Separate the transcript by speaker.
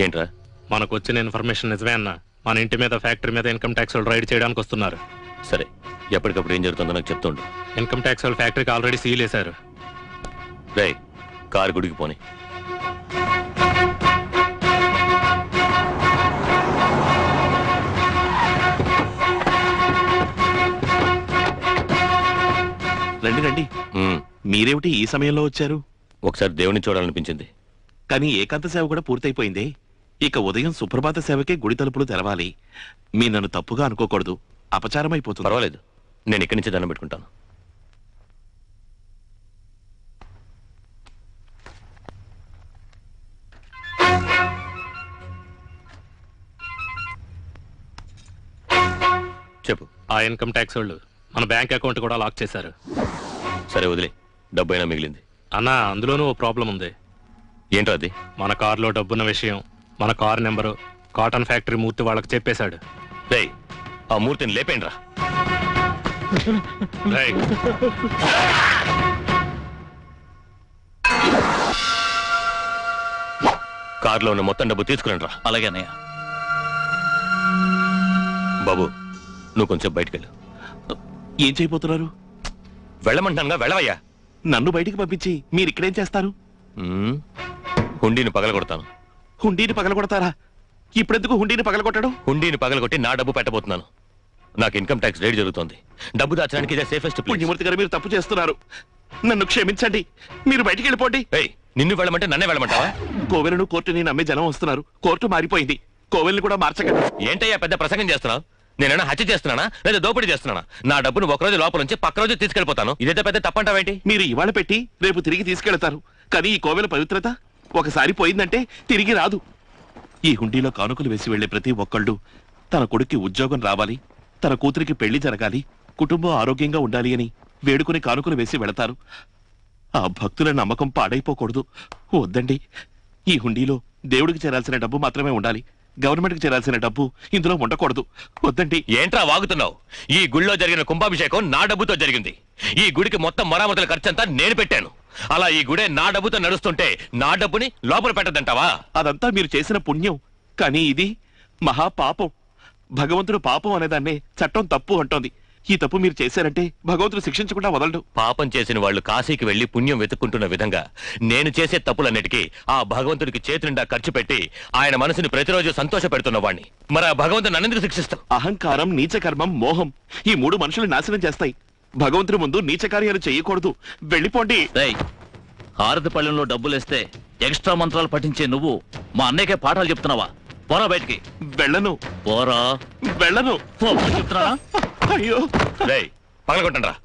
Speaker 1: ఏంట్రా?
Speaker 2: మనకు వచ్చిన ఇన్ఫర్మేషన్ నిజమే అన్న. మన ఇంటి మీద ఫ్యాక్టరీ మీద ఇన్కమ్ ట్యాక్స్ వాళ్ళు రైడ్ చేయడానికి వస్తున్నారు.
Speaker 1: సరే, ఎప్పటికప్పుడు ఏం జరుగుతుందో నాకు చెప్తుండు.
Speaker 2: ఇన్కమ్ ట్యాక్స్ వాళ్ళు ఫ్యాక్టరీకి ఆల్రెడీ సీల్ వేశారు.
Speaker 1: రే, కారు గుడికి పోని.
Speaker 3: రండి రండి. మీరేమిటి ఈ సమయంలో వచ్చారు?
Speaker 1: ఒకసారి దేవుని చూడాలనిపించింది.
Speaker 3: కానీ ఏకాంత సేవ కూడా పూర్తయిపోయింది. ఇక ఉదయం సుప్రభాత సేవకే గుడి తలుపులు తెరవాలి. మీ నన్ను తప్పుగా అనుకోకూడదు, అపచారం అయిపోతుంది.
Speaker 1: పర్వాలేదు, నేను ఇక్కడి నుంచి దండం పెట్టుకుంటాను. చెప్పు.
Speaker 2: ఆ ఇన్కమ్ ట్యాక్స్ వాళ్ళు మన బ్యాంక్ అకౌంట్ కూడా లాక్ చేశారు.
Speaker 1: సరే వదిలే, డబ్బు అయినా మిగిలింది.
Speaker 2: అన్న, అందులోనూ ఓ ప్రాబ్లం ఉంది.
Speaker 1: ఏంటో అది?
Speaker 2: మన కారులో డబ్బున్న విషయం, మన కారు నెంబరు కాటన్ ఫ్యాక్టరీ మూర్తి వాళ్ళకి చెప్పేశాడు.
Speaker 1: రేయ్, ఆ మూర్తిని లేపేండ్రా. కారులో ఉన్న మొత్తం డబ్బు తీసుకురండి రా.
Speaker 4: అలాగే అన్నయ్య.
Speaker 1: బాబు, నువ్వు కొంచెం బయటకెళ్ళు.
Speaker 3: ఏం చేయబోతున్నారు?
Speaker 1: వెళ్ళమంటానుగా, వెళ్ళవయ్యా.
Speaker 3: నన్ను బయటికి పంపించి మీరు ఇక్కడేం చేస్తారు?
Speaker 1: హుండీని పగలగొడతాను.
Speaker 3: హుండీని పగలగొడతారా? ఇప్పుడెందుకు హుండీని పగలగొట్టడం?
Speaker 1: హుండీని పగలగొట్టి నా డబ్బు పెట్టబోతున్నాను. నాకు ఇన్కమ్ ట్యాక్స్ రేట్ జరుగుతోంది. డబ్బు దాచడానికి ఇదే సేఫెస్ట్ ప్లేస్.
Speaker 3: పుణ్యమూర్తి గారు, మీరు తప్పు చేస్తున్నారు. నన్ను క్షమించండి, మీరు బయటికి వెళ్ళిపోండి.
Speaker 1: నిన్ను వెళ్ళమంటే నన్నే వెళ్ళమంటావా?
Speaker 3: కోవెలను కోర్టుని నమ్మే జనం వస్తున్నారు. కోర్టు మారిపోయింది, కోవెల్ని కూడా మార్చకండి.
Speaker 1: ఏంటయ్యా పెద్ద ప్రసంగం చేస్తున్నావు? నేనైనా హత్య చేస్తున్నానా లేదా దోపిడీ చేస్తున్నానా? నా డబ్బును ఒకరోజు లోపల నుంచి పక్క రోజు తీసుకెళ్లిపోతాను. ఇదైతే పెద్ద తప్పంటావేంటి?
Speaker 3: మీరు ఇవాళ పెట్టి రేపు తిరిగి తీసుకెళ్తారు. కానీ ఈ కోవెల పవిత్రత ఒకసారి పోయిందంటే తిరిగి రాదు. ఈ హుండీలో కానుకలు వేసి వెళ్లే ప్రతి ఒక్కళ్ళు తన కొడుక్కి ఉద్యోగం రావాలి, తన కూతురికి పెళ్లి జరగాలి, కుటుంబం ఆరోగ్యంగా ఉండాలి అని వేడుకుని కానుకలు వేసి వెళతారు. ఆ భక్తుల నమ్మకం పాడైపోకూడదు. వద్దండి, ఈ హుండీలో దేవుడికి చేరాల్సిన డబ్బు మాత్రమే ఉండాలి. గవర్నమెంట్కి చేరాల్సిన డబ్బు ఇందులో ఉండకూడదు. వద్దండి.
Speaker 1: ఏంట్రా వాగుతున్నావు? ఈ గుళ్ళో జరిగిన కుంభాభిషేకం నా డబ్బుతో జరిగింది. ఈ గుడికి మొత్తం మరామతుల ఖర్చంతా నేను పెట్టాను. అలా ఈ గుడే నా డబ్బుతో నడుస్తుంటే నా డబ్బుని లోపల పెట్టదంటావా?
Speaker 3: అదంతా మీరు చేసిన పుణ్యం. కానీ ఇది మహాపాపం. భగవంతుడు పాపం అనేదాన్నే చట్టం తప్పు అంటోంది. ఈ తప్పు మీరు చేశారంటే భగవంతుడు శిక్షించకుండా వదలడు.
Speaker 1: పాపం చేసిన వాళ్ళు కాశీకి వెళ్లి పుణ్యం వెతుక్కుంటున్న విధంగా నేను చేసే తప్పులన్నిటికీ ఆ భగవంతుడికి చేతి నిండా ఖర్చు పెట్టి ఆయన మనసుని ప్రతిరోజు సంతోష పెడుతున్న వాడిని మరి ఆ భగవంతుడు నన్నెందుకు శిక్షిస్తాం?
Speaker 3: అహంకారం, నీచకర్మం, మోహం ఈ మూడు మనుషులు నాశనం చేస్తాయి. భగవంతుడి ముందు నీచ కార్యాలు చేయకూడదు. వెళ్ళిపోండి.
Speaker 4: హారతి పళ్ళెంలో డబ్బులేస్తే ఎక్స్ట్రా మంత్రాలు పఠించే నువ్వు మా అన్నయ్యకే పాఠాలు చెప్తున్నావా? పోరా బయటికి.
Speaker 3: వెళ్ళను.
Speaker 4: పోరా.
Speaker 3: వెళ్ళను.
Speaker 4: చెప్తున్నా.
Speaker 3: అయ్యో,
Speaker 1: పగలగొట్టండి రా.